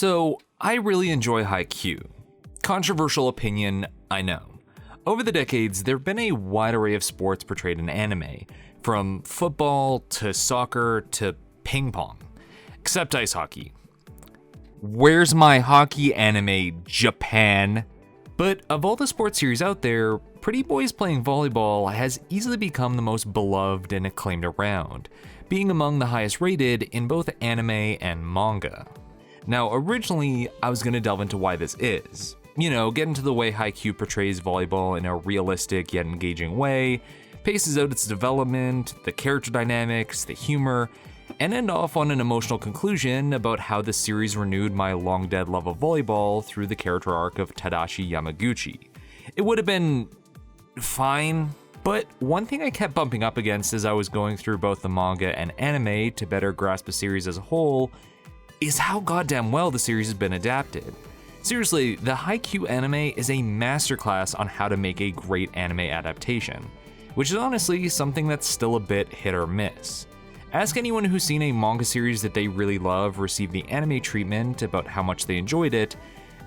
So, I really enjoy Haikyuu. Controversial opinion, I know. Over the decades, there have been a wide array of sports portrayed in anime, from football to soccer to ping pong, except ice hockey. Where's my hockey anime, Japan? But of all the sports series out there, Pretty Boys Playing Volleyball has easily become the most beloved and acclaimed around, being among the highest rated in both anime and manga. Now, originally, I was going to delve into why this is. Get into the way Haikyuu portrays volleyball in a realistic yet engaging way, paces out its development, the character dynamics, the humor, and end off on an emotional conclusion about how the series renewed my long-dead love of volleyball through the character arc of Tadashi Yamaguchi. It would have been fine, but one thing I kept bumping up against as I was going through both the manga and anime to better grasp the series as a whole is how goddamn well the series has been adapted. Seriously, the Haikyuu anime is a masterclass on how to make a great anime adaptation, which is honestly something that's still a bit hit or miss. Ask anyone who's seen a manga series that they really love receive the anime treatment about how much they enjoyed it,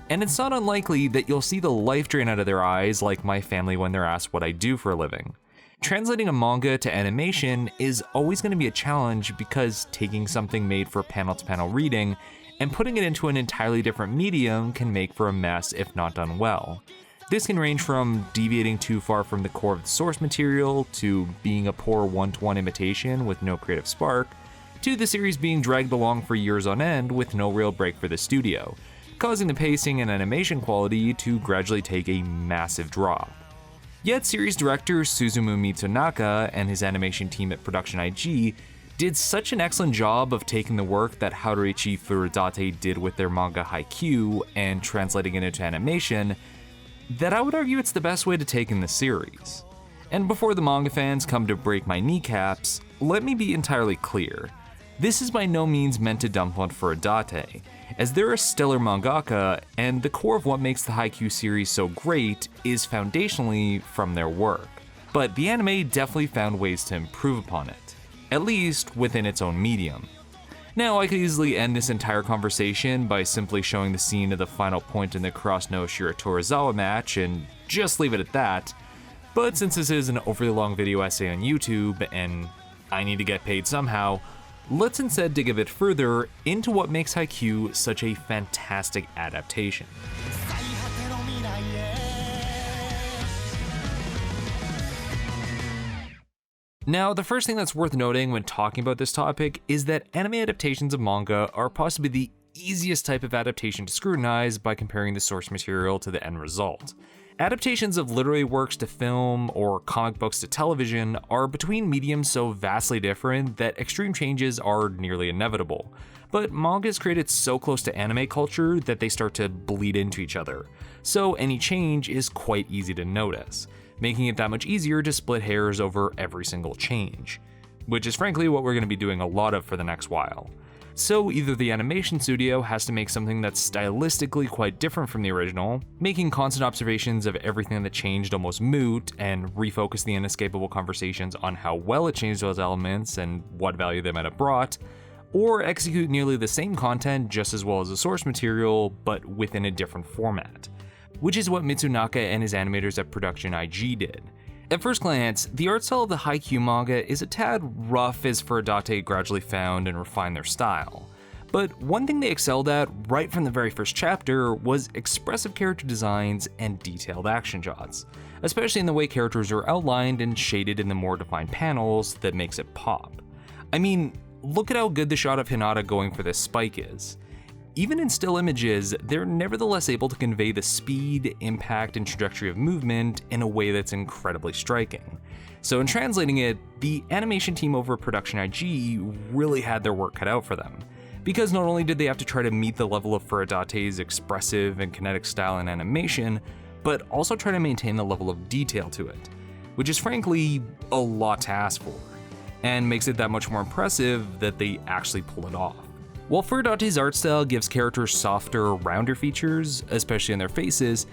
and it's not unlikely that you'll see the life drain out of their eyes like my family when they're asked what I do for a living. Translating a manga to animation is always going to be a challenge because taking something made for panel-to-panel reading and putting it into an entirely different medium can make for a mess if not done well. This can range from deviating too far from the core of the source material, to being a poor one-to-one imitation with no creative spark, to the series being dragged along for years on end with no real break for the studio, causing the pacing and animation quality to gradually take a massive drop. Yet series director Suzumu Mitsunaka and his animation team at Production I.G did such an excellent job of taking the work that Haruichi Furudate did with their manga Haikyuu and translating it into animation that I would argue it's the best way to take in the series. And before the manga fans come to break my kneecaps, let me be entirely clear. This is by no means meant to dump on Furudate, as they're a stellar mangaka, and the core of what makes the Haikyuu series so great is foundationally from their work. But the anime definitely found ways to improve upon it, at least within its own medium. Now, I could easily end this entire conversation by simply showing the scene of the final point in the Kurosno Shiratorizawa match and just leave it at that, but since this is an overly long video essay on YouTube and I need to get paid somehow, let's instead dig a bit further into what makes Haikyuu such a fantastic adaptation. Now, the first thing that's worth noting when talking about this topic is that anime adaptations of manga are possibly the easiest type of adaptation to scrutinize by comparing the source material to the end result. Adaptations of literary works to film or comic books to television are between mediums so vastly different that extreme changes are nearly inevitable. But manga is created so close to anime culture that they start to bleed into each other, so any change is quite easy to notice, making it that much easier to split hairs over every single change, which is frankly what we're going to be doing a lot of for the next while. So either the animation studio has to make something that's stylistically quite different from the original, making constant observations of everything that changed almost moot, and refocus the inescapable conversations on how well it changed those elements and what value they might have brought, or execute nearly the same content just as well as the source material, but within a different format, which is what Mitsunaka and his animators at Production I.G did. At first glance, the art style of the Haikyuu manga is a tad rough as Furudate gradually found and refined their style. But one thing they excelled at right from the very first chapter was expressive character designs and detailed action shots, especially in the way characters are outlined and shaded in the more defined panels that makes it pop. I mean, look at how good the shot of Hinata going for this spike is. Even in still images, they're nevertheless able to convey the speed, impact, and trajectory of movement in a way that's incredibly striking. So in translating it, the animation team over at Production I.G really had their work cut out for them, because not only did they have to try to meet the level of Furudate's expressive and kinetic style in animation, but also try to maintain the level of detail to it, which is frankly a lot to ask for, and makes it that much more impressive that they actually pull it off. While Furudate's art style gives characters softer, rounder features, especially in their faces,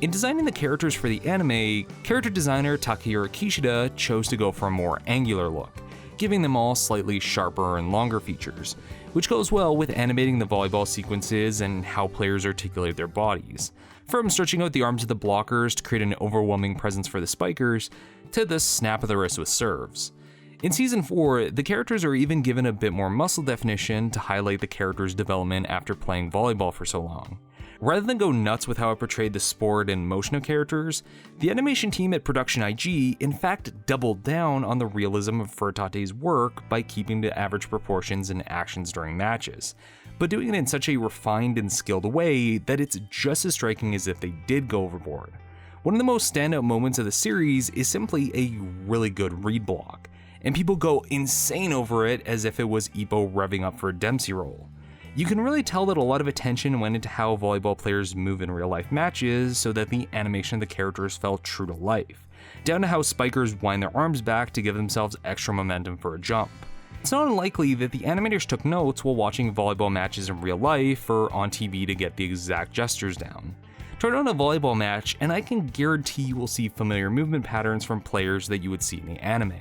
in designing the characters for the anime, character designer Takehiro Kishida chose to go for a more angular look, giving them all slightly sharper and longer features, which goes well with animating the volleyball sequences and how players articulate their bodies. From stretching out the arms of the blockers to create an overwhelming presence for the spikers, to the snap of the wrist with serves. In Season 4, the characters are even given a bit more muscle definition to highlight the character's development after playing volleyball for so long. Rather than go nuts with how it portrayed the sport and motion of characters, the animation team at Production I.G in fact doubled down on the realism of Furtate's work by keeping to average proportions and actions during matches, but doing it in such a refined and skilled way that it's just as striking as if they did go overboard. One of the most standout moments of the series is simply a really good read block, and people go insane over it as if it was Ippo revving up for a Dempsey roll. You can really tell that a lot of attention went into how volleyball players move in real-life matches so that the animation of the characters felt true to life, down to how spikers wind their arms back to give themselves extra momentum for a jump. It's not unlikely that the animators took notes while watching volleyball matches in real life or on TV to get the exact gestures down. Turn on a volleyball match and I can guarantee you will see familiar movement patterns from players that you would see in the anime.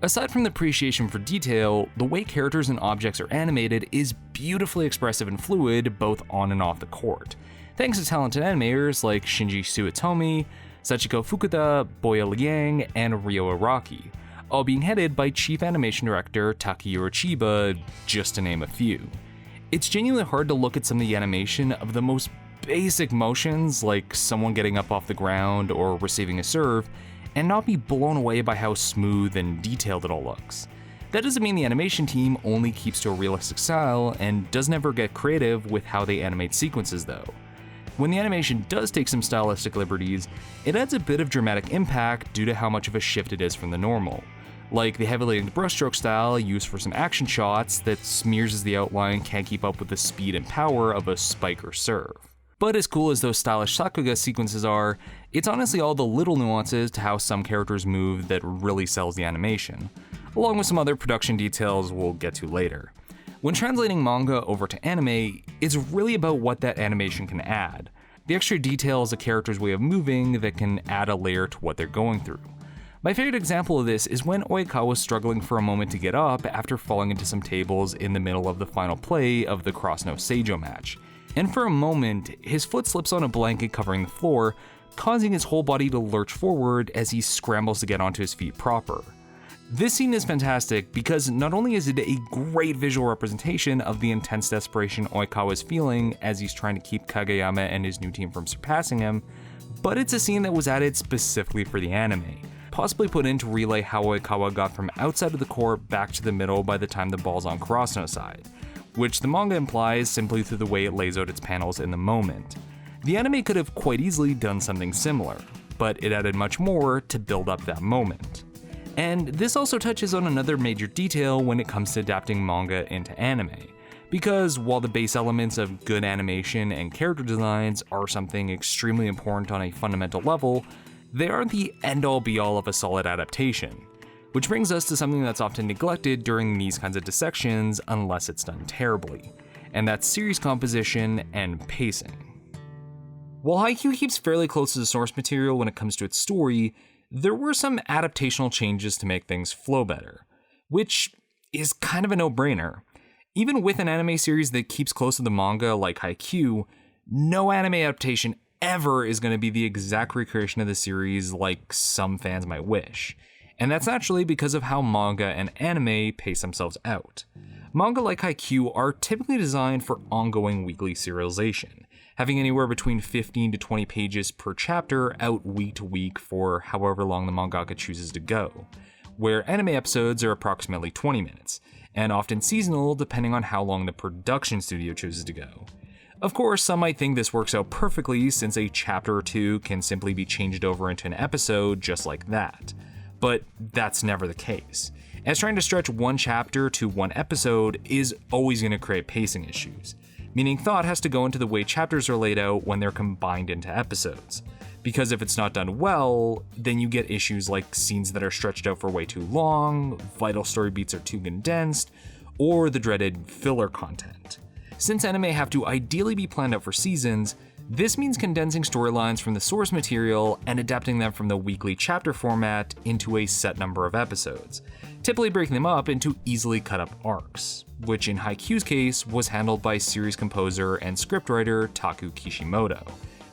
Aside from the appreciation for detail, the way characters and objects are animated is beautifully expressive and fluid both on and off the court, thanks to talented animators like Shinji Suetomi, Sachiko Fukuda, Boya Liang, and Ryo Araki, all being headed by Chief Animation Director Takehiro Chiba, just to name a few. It's genuinely hard to look at some of the animation of the most basic motions, like someone getting up off the ground or receiving a serve, and not be blown away by how smooth and detailed it all looks. That doesn't mean the animation team only keeps to a realistic style and doesn't ever get creative with how they animate sequences though. When the animation does take some stylistic liberties, it adds a bit of dramatic impact due to how much of a shift it is from the normal, like the heavily linked brushstroke style used for some action shots that smears as the outline can't keep up with the speed and power of a spike or serve. But as cool as those stylish Sakuga sequences are, it's honestly all the little nuances to how some characters move that really sells the animation, along with some other production details we'll get to later. When translating manga over to anime, it's really about what that animation can add. The extra details a character's way of moving that can add a layer to what they're going through. My favorite example of this is when Oikawa was struggling for a moment to get up after falling into some tables in the middle of the final play of the Cross No Seijo match. And for a moment, his foot slips on a blanket covering the floor, causing his whole body to lurch forward as he scrambles to get onto his feet proper. This scene is fantastic because not only is it a great visual representation of the intense desperation Oikawa is feeling as he's trying to keep Kageyama and his new team from surpassing him, but it's a scene that was added specifically for the anime, possibly put in to relay how Oikawa got from outside of the court back to the middle by the time the ball's on Kurasuno's side, which the manga implies simply through the way it lays out its panels in the moment. The anime could have quite easily done something similar, but it added much more to build up that moment. And this also touches on another major detail when it comes to adapting manga into anime, because while the base elements of good animation and character designs are something extremely important on a fundamental level, they aren't the end-all be-all of a solid adaptation. Which brings us to something that's often neglected during these kinds of dissections unless it's done terribly, and that's series composition and pacing. While Haikyuu keeps fairly close to the source material when it comes to its story, there were some adaptational changes to make things flow better, which is kind of a no-brainer. Even with an anime series that keeps close to the manga like Haikyuu, no anime adaptation ever is going to be the exact recreation of the series like some fans might wish. And that's naturally because of how manga and anime pace themselves out. Manga like Haikyuu are typically designed for ongoing weekly serialization, having anywhere between 15 to 20 pages per chapter out week to week for however long the mangaka chooses to go, where anime episodes are approximately 20 minutes, and often seasonal depending on how long the production studio chooses to go. Of course, some might think this works out perfectly since a chapter or two can simply be changed over into an episode just like that. But that's never the case, as trying to stretch one chapter to one episode is always going to create pacing issues, meaning thought has to go into the way chapters are laid out when they're combined into episodes. Because if it's not done well, then you get issues like scenes that are stretched out for way too long, vital story beats are too condensed, or the dreaded filler content. Since anime have to ideally be planned out for seasons, This means condensing storylines from the source material and adapting them from the weekly chapter format into a set number of episodes, typically breaking them up into easily cut up arcs, which in Haikyuu's case was handled by series composer and scriptwriter Taku Kishimoto,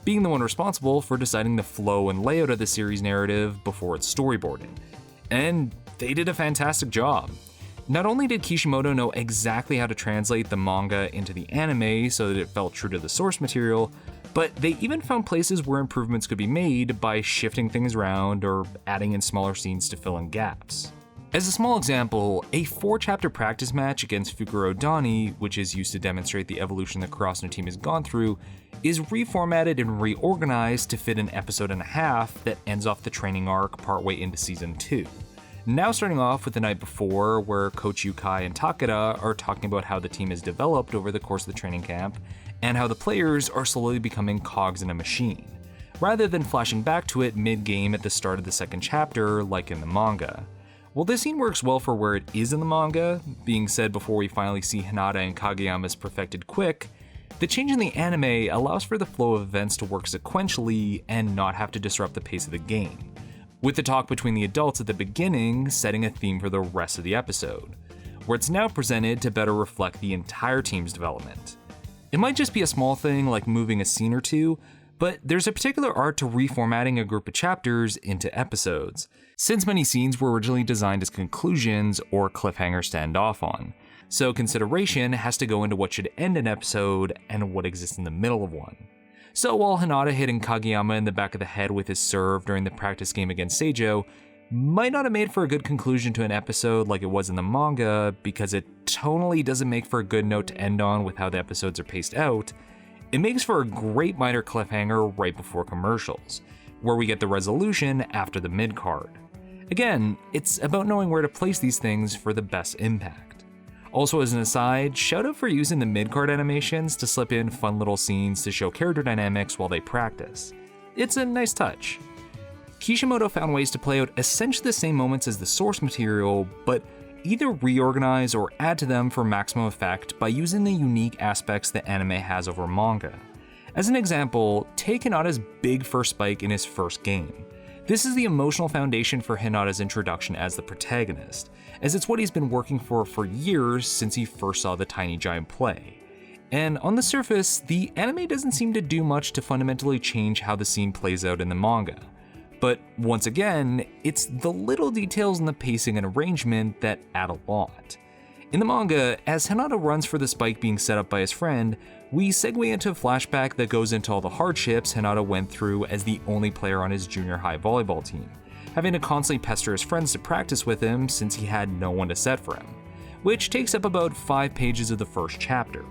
being the one responsible for deciding the flow and layout of the series narrative before its storyboarding. And they did a fantastic job. Not only did Kishimoto know exactly how to translate the manga into the anime so that it felt true to the source material, but they even found places where improvements could be made by shifting things around or adding in smaller scenes to fill in gaps. As a small example, a 4-chapter practice match against Fukuro Dani, which is used to demonstrate the evolution the Kurasuno team has gone through, is reformatted and reorganized to fit an episode and a half that ends off the training arc partway into season 2. Now starting off with the night before, where Coach Yukai and Takeda are talking about how the team has developed over the course of the training camp, and how the players are slowly becoming cogs in a machine, rather than flashing back to it mid-game at the start of the second chapter like in the manga. While this scene works well for where it is in the manga, being said before we finally see Hinata and Kageyama's perfected quick, the change in the anime allows for the flow of events to work sequentially and not have to disrupt the pace of the game, with the talk between the adults at the beginning setting a theme for the rest of the episode, where it's now presented to better reflect the entire team's development. It might just be a small thing like moving a scene or two, but there's a particular art to reformatting a group of chapters into episodes, since many scenes were originally designed as conclusions or cliffhangers to end off on, so consideration has to go into what should end an episode and what exists in the middle of one. So while Hinata hitting Kageyama in the back of the head with his serve during the practice game against Seijo might not have made for a good conclusion to an episode like it was in the manga because it tonally doesn't make for a good note to end on with how the episodes are paced out, it makes for a great minor cliffhanger right before commercials, where we get the resolution after the mid-card. Again, it's about knowing where to place these things for the best impact. Also as an aside, shout out for using the mid-card animations to slip in fun little scenes to show character dynamics while they practice. It's a nice touch. Kishimoto found ways to play out essentially the same moments as the source material, but either reorganize or add to them for maximum effect by using the unique aspects that anime has over manga. As an example, take Hinata's big first spike in his first game. This is the emotional foundation for Hinata's introduction as the protagonist, as it's what he's been working for years since he first saw the Tiny Giant play. And on the surface, the anime doesn't seem to do much to fundamentally change how the scene plays out in the manga. But once again, it's the little details in the pacing and arrangement that add a lot. In the manga, as Hinata runs for the spike being set up by his friend, we segue into a flashback that goes into all the hardships Hinata went through as the only player on his junior high volleyball team, having to constantly pester his friends to practice with him since he had no one to set for him, which takes up about 5 pages of the first chapter.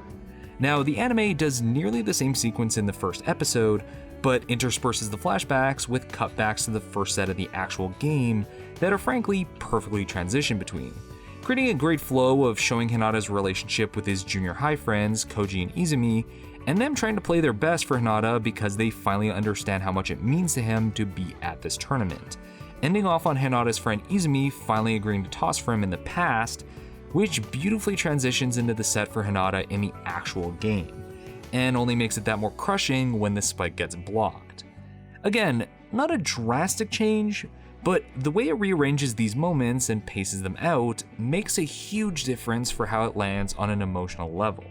Now, the anime does nearly the same sequence in the first episode, but intersperses the flashbacks with cutbacks to the first set of the actual game that are frankly perfectly transitioned between, creating a great flow of showing Hinata's relationship with his junior high friends, Koji and Izumi, and them trying to play their best for Hinata because they finally understand how much it means to him to be at this tournament, ending off on Hinata's friend Izumi finally agreeing to toss for him in the past, which beautifully transitions into the set for Hinata in the actual game, and only makes it that more crushing when the spike gets blocked. Again, not a drastic change, but the way it rearranges these moments and paces them out makes a huge difference for how it lands on an emotional level.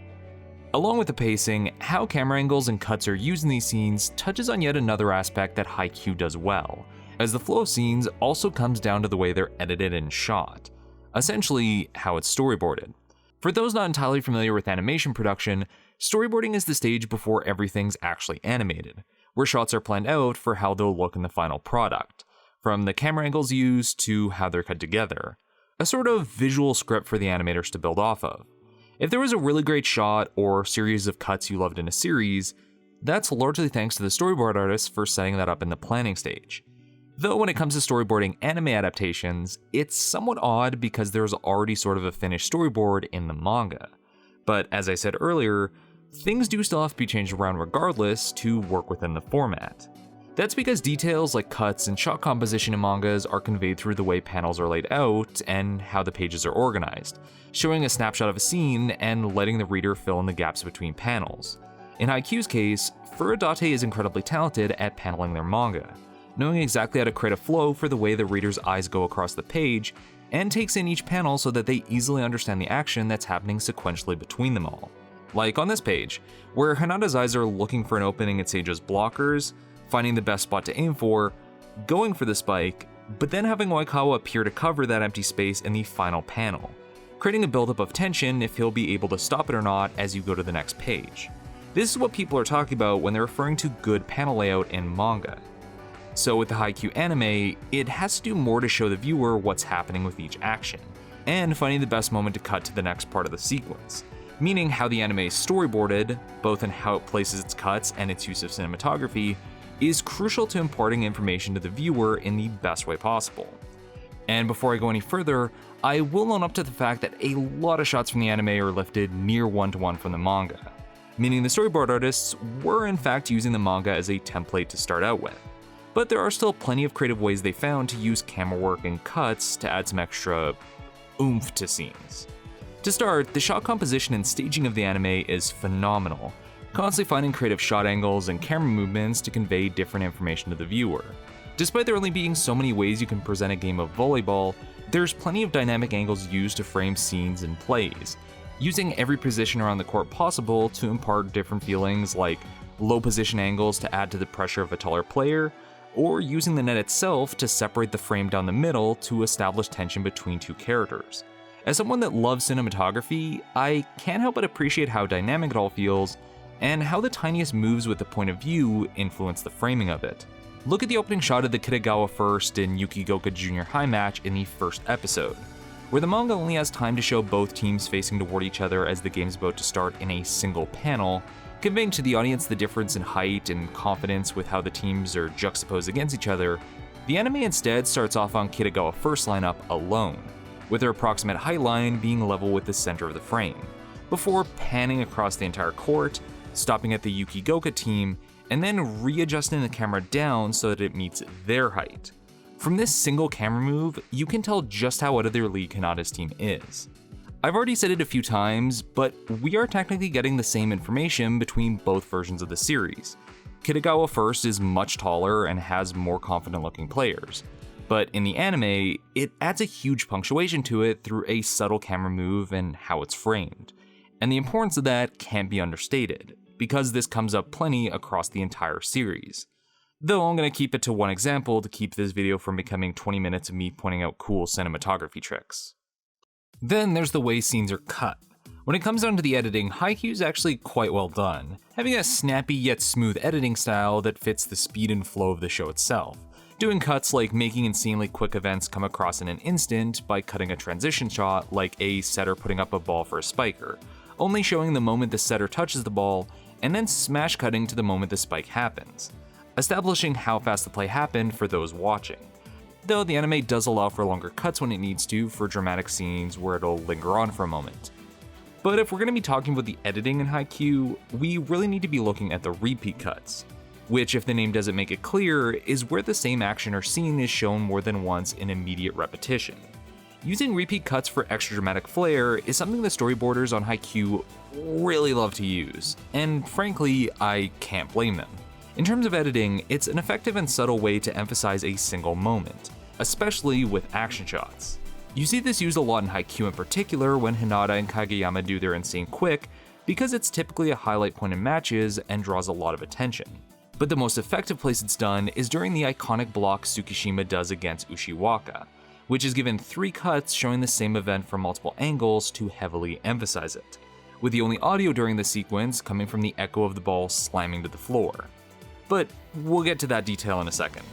Along with the pacing, how camera angles and cuts are used in these scenes touches on yet another aspect that Haikyuu does well, as the flow of scenes also comes down to the way they're edited and shot, essentially how it's storyboarded. For those not entirely familiar with animation production, storyboarding is the stage before everything's actually animated, where shots are planned out for how they'll look in the final product, from the camera angles used to how they're cut together, a sort of visual script for the animators to build off of. If there was a really great shot or series of cuts you loved in a series, that's largely thanks to the storyboard artists for setting that up in the planning stage. Though when it comes to storyboarding anime adaptations, it's somewhat odd because there's already sort of a finished storyboard in the manga. But as I said earlier, things do still have to be changed around regardless to work within the format. That's because details like cuts and shot composition in mangas are conveyed through the way panels are laid out and how the pages are organized, showing a snapshot of a scene and letting the reader fill in the gaps between panels. In Haikyuu's case, Furutate is incredibly talented at paneling their manga, knowing exactly how to create a flow for the way the reader's eyes go across the page, and takes in each panel so that they easily understand the action that's happening sequentially between them all. Like on this page, where Hinata's eyes are looking for an opening in Seijo's blockers, finding the best spot to aim for, going for the spike, but then having Oikawa appear to cover that empty space in the final panel, creating a buildup of tension if he'll be able to stop it or not as you go to the next page. This is what people are talking about when they're referring to good panel layout in manga. So with the Haikyuu anime, it has to do more to show the viewer what's happening with each action, and finding the best moment to cut to the next part of the sequence, meaning how the anime is storyboarded, both in how it places its cuts and its use of cinematography, is crucial to imparting information to the viewer in the best way possible. And before I go any further, I will own up to the fact that a lot of shots from the anime are lifted near one-to-one from the manga, meaning the storyboard artists were in fact using the manga as a template to start out with. But there are still plenty of creative ways they found to use camera work and cuts to add some extra oomph to scenes. To start, the shot composition and staging of the anime is phenomenal, constantly finding creative shot angles and camera movements to convey different information to the viewer. Despite there only being so many ways you can present a game of volleyball, there's plenty of dynamic angles used to frame scenes and plays, using every position around the court possible to impart different feelings like low position angles to add to the pressure of a taller player, or using the net itself to separate the frame down the middle to establish tension between two characters. As someone that loves cinematography, I can't help but appreciate how dynamic it all feels, and how the tiniest moves with the point of view influence the framing of it. Look at the opening shot of the Kitagawa First and Yukigoka Junior High match in the first episode, where the manga only has time to show both teams facing toward each other as the game's about to start in a single panel, conveying to the audience the difference in height and confidence with how the teams are juxtaposed against each other. The anime instead starts off on Kitagawa First lineup alone, with their approximate height line being level with the center of the frame, before panning across the entire court, stopping at the Yukigoka team, and then readjusting the camera down so that it meets their height. From this single camera move, you can tell just how out of their league Hinata's team is. I've already said it a few times, but we are technically getting the same information between both versions of the series. Kitagawa First is much taller and has more confident looking players, but in the anime, it adds a huge punctuation to it through a subtle camera move and how it's framed. And the importance of that can't be understated, because this comes up plenty across the entire series. Though I'm going to keep it to one example to keep this video from becoming 20 minutes of me pointing out cool cinematography tricks. Then there's the way scenes are cut. When it comes down to the editing, Haikyuu is actually quite well done, having a snappy yet smooth editing style that fits the speed and flow of the show itself, doing cuts like making insanely quick events come across in an instant by cutting a transition shot like a setter putting up a ball for a spiker, only showing the moment the setter touches the ball, and then smash cutting to the moment the spike happens, establishing how fast the play happened for those watching. Though the anime does allow for longer cuts when it needs to for dramatic scenes where it'll linger on for a moment. But if we're going to be talking about the editing in Haikyuu, we really need to be looking at the repeat cuts, which, if the name doesn't make it clear, is where the same action or scene is shown more than once in immediate repetition. Using repeat cuts for extra dramatic flair is something the storyboarders on Haikyuu really love to use, and frankly, I can't blame them. In terms of editing, it's an effective and subtle way to emphasize a single moment, especially with action shots. You see this used a lot in Haikyuu in particular when Hinata and Kageyama do their insane quick, because it's typically a highlight point in matches and draws a lot of attention. But the most effective place it's done is during the iconic block Tsukishima does against Ushiwaka, which is given 3 cuts showing the same event from multiple angles to heavily emphasize it, with the only audio during the sequence coming from the echo of the ball slamming to the floor. But we'll get to that detail in a second.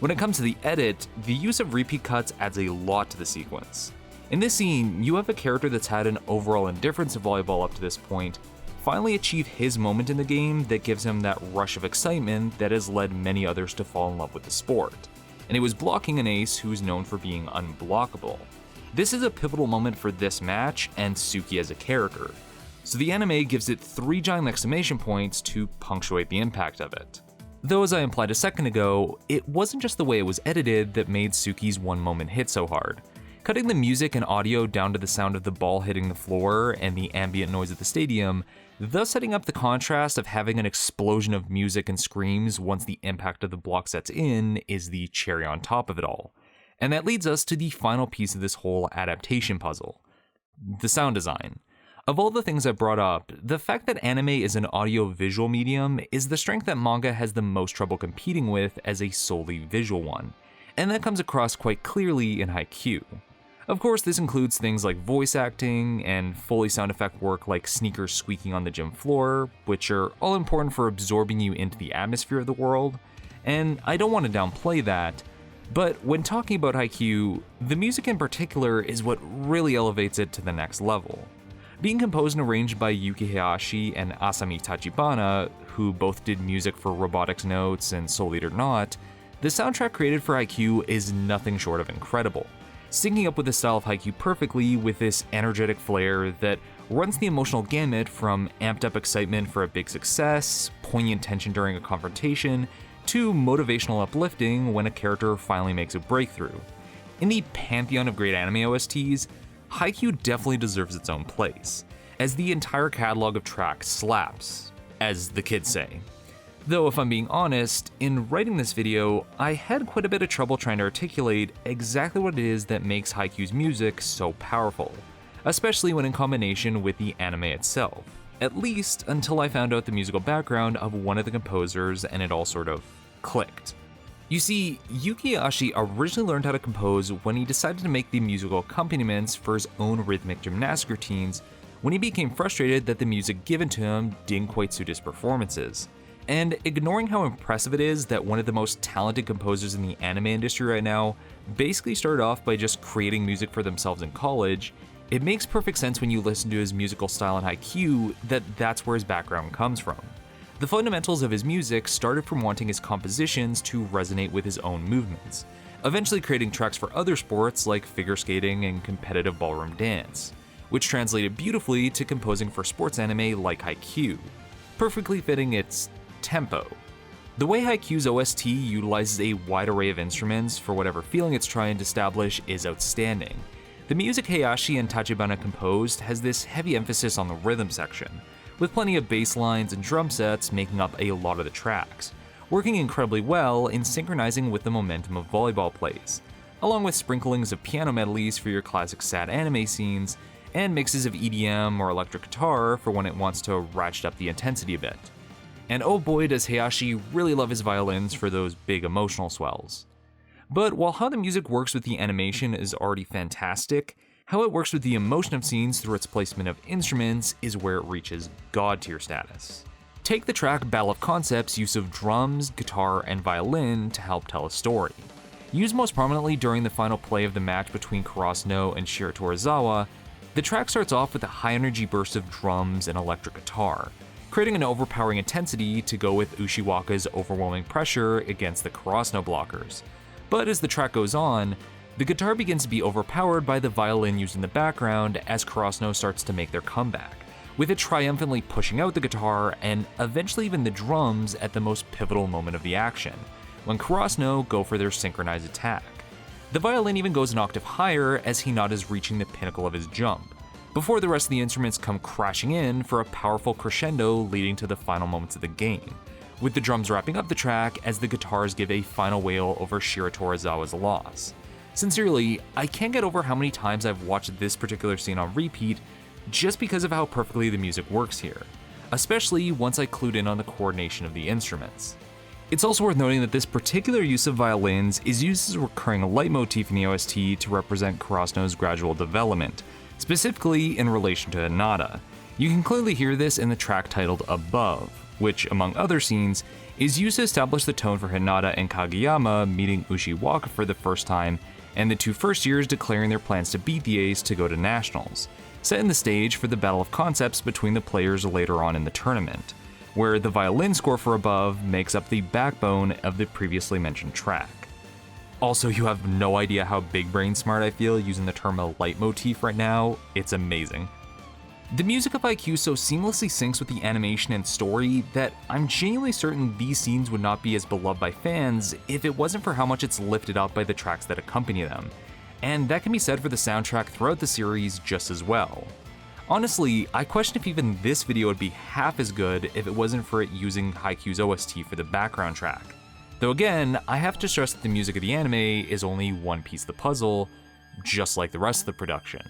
When it comes to the edit, the use of repeat cuts adds a lot to the sequence. In this scene, you have a character that's had an overall indifference to volleyball up to this point finally achieve his moment in the game that gives him that rush of excitement that has led many others to fall in love with the sport. And it was blocking an ace who's known for being unblockable. This is a pivotal moment for this match and Suki as a character, so the anime gives it 3 giant exclamation points to punctuate the impact of it. Though, as I implied a second ago, it wasn't just the way it was edited that made Suki's one moment hit so hard. Cutting the music and audio down to the sound of the ball hitting the floor and the ambient noise of the stadium, thus setting up the contrast of having an explosion of music and screams once the impact of the block sets in is the cherry on top of it all. And that leads us to the final piece of this whole adaptation puzzle: the sound design. Of all the things I brought up, the fact that anime is an audio-visual medium is the strength that manga has the most trouble competing with as a solely visual one, and that comes across quite clearly in Haikyuu. Of course, this includes things like voice acting and Foley sound effect work like sneakers squeaking on the gym floor, which are all important for absorbing you into the atmosphere of the world, and I don't want to downplay that, but when talking about Haikyuu, the music in particular is what really elevates it to the next level. Being composed and arranged by Yuki Hayashi and Asami Tachibana, who both did music for Robotics Notes and Soul Eater Not, the soundtrack created for Haikyuu is nothing short of incredible, syncing up with the style of Haikyuu perfectly with this energetic flair that runs the emotional gamut from amped up excitement for a big success, poignant tension during a confrontation, to motivational uplifting when a character finally makes a breakthrough. In the pantheon of great anime OSTs, Haikyuu definitely deserves its own place, as the entire catalog of tracks slaps, as the kids say. Though if I'm being honest, in writing this video, I had quite a bit of trouble trying to articulate exactly what it is that makes Haikyuu's music so powerful, especially when in combination with the anime itself, at least until I found out the musical background of one of the composers and it all sort of clicked. You see, Yuki Hayashi originally learned how to compose when he decided to make the musical accompaniments for his own rhythmic gymnastic routines when he became frustrated that the music given to him didn't quite suit his performances. And ignoring how impressive it is that one of the most talented composers in the anime industry right now basically started off by just creating music for themselves in college, it makes perfect sense when you listen to his musical style in Haikyuu that that's where his background comes from. The fundamentals of his music started from wanting his compositions to resonate with his own movements, eventually creating tracks for other sports like figure skating and competitive ballroom dance, which translated beautifully to composing for sports anime like Haikyuu, perfectly fitting its tempo. The way Haikyuu's OST utilizes a wide array of instruments for whatever feeling it's trying to establish is outstanding. The music Hayashi and Tachibana composed has this heavy emphasis on the rhythm section, with plenty of bass lines and drum sets making up a lot of the tracks, working incredibly well in synchronizing with the momentum of volleyball plays, along with sprinklings of piano medleys for your classic sad anime scenes, and mixes of EDM or electric guitar for when it wants to ratchet up the intensity a bit. And oh boy does Hayashi really love his violins for those big emotional swells. But while how the music works with the animation is already fantastic, how it works with the emotion of scenes through its placement of instruments is where it reaches god tier status. Take the track Battle of Concepts' use of drums, guitar, and violin to help tell a story. Used most prominently during the final play of the match between Karasuno and Shiro Torizawa, the track starts off with a high energy burst of drums and electric guitar, creating an overpowering intensity to go with Ushiwaka's overwhelming pressure against the Karasuno blockers. But as the track goes on, the guitar begins to be overpowered by the violin used in the background as Karasuno starts to make their comeback, with it triumphantly pushing out the guitar and eventually even the drums at the most pivotal moment of the action, when Karasuno go for their synchronized attack. The violin even goes an octave higher as Hinata is reaching the pinnacle of his jump, before the rest of the instruments come crashing in for a powerful crescendo leading to the final moments of the game, with the drums wrapping up the track as the guitars give a final wail over Shiro Torizawa's loss. Sincerely, I can't get over how many times I've watched this particular scene on repeat just because of how perfectly the music works here, especially once I clued in on the coordination of the instruments. It's also worth noting that this particular use of violins is used as a recurring leitmotif in the OST to represent Karasuno's gradual development, specifically in relation to Hinata. You can clearly hear this in the track titled Above, which, among other scenes, is used to establish the tone for Hinata and Kageyama meeting Ushiwaka for the first time, and the two first years declaring their plans to beat the Ace to go to Nationals, setting the stage for the battle of concepts between the players later on in the tournament, where the violin score for Above makes up the backbone of the previously mentioned track. Also, you have no idea how big brain smart I feel using the term a leitmotif right now. It's amazing. The music of Haikyuu so seamlessly syncs with the animation and story that I'm genuinely certain these scenes would not be as beloved by fans if it wasn't for how much it's lifted up by the tracks that accompany them, and that can be said for the soundtrack throughout the series just as well. Honestly, I question if even this video would be half as good if it wasn't for it using Haikyuu's OST for the background track. Though again, I have to stress that the music of the anime is only one piece of the puzzle, just like the rest of the production.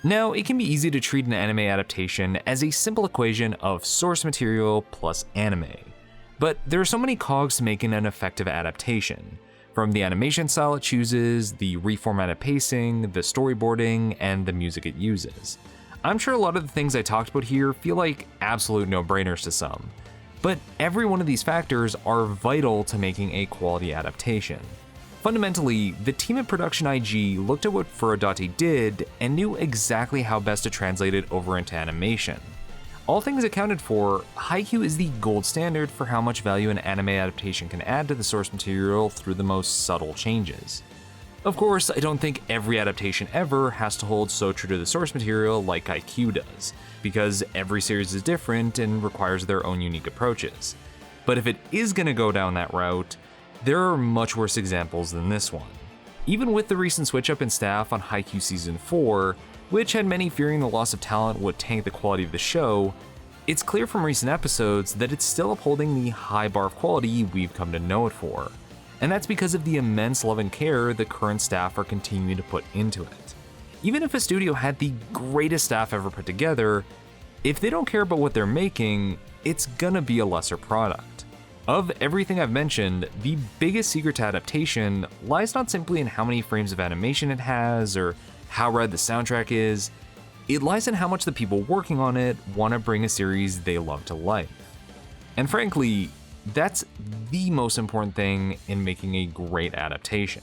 Now, it can be easy to treat an anime adaptation as a simple equation of source material plus anime. But there are so many cogs to making an effective adaptation, from the animation style it chooses, the reformatted pacing, the storyboarding, and the music it uses. I'm sure a lot of the things I talked about here feel like absolute no-brainers to some, but every one of these factors are vital to making a quality adaptation. Fundamentally, the team at Production I.G looked at what Furodate did and knew exactly how best to translate it over into animation. All things accounted for, Haikyuu is the gold standard for how much value an anime adaptation can add to the source material through the most subtle changes. Of course, I don't think every adaptation ever has to hold so true to the source material like Haikyuu does, because every series is different and requires their own unique approaches. But if it is going to go down that route, there are much worse examples than this one. Even with the recent switch up in staff on Haikyuu Season 4, which had many fearing the loss of talent would tank the quality of the show, it's clear from recent episodes that it's still upholding the high bar of quality we've come to know it for. And that's because of the immense love and care the current staff are continuing to put into it. Even if a studio had the greatest staff ever put together, if they don't care about what they're making, it's gonna be a lesser product. Of everything I've mentioned, the biggest secret to adaptation lies not simply in how many frames of animation it has or how rad the soundtrack is, it lies in how much the people working on it want to bring a series they love to life. And frankly, that's the most important thing in making a great adaptation.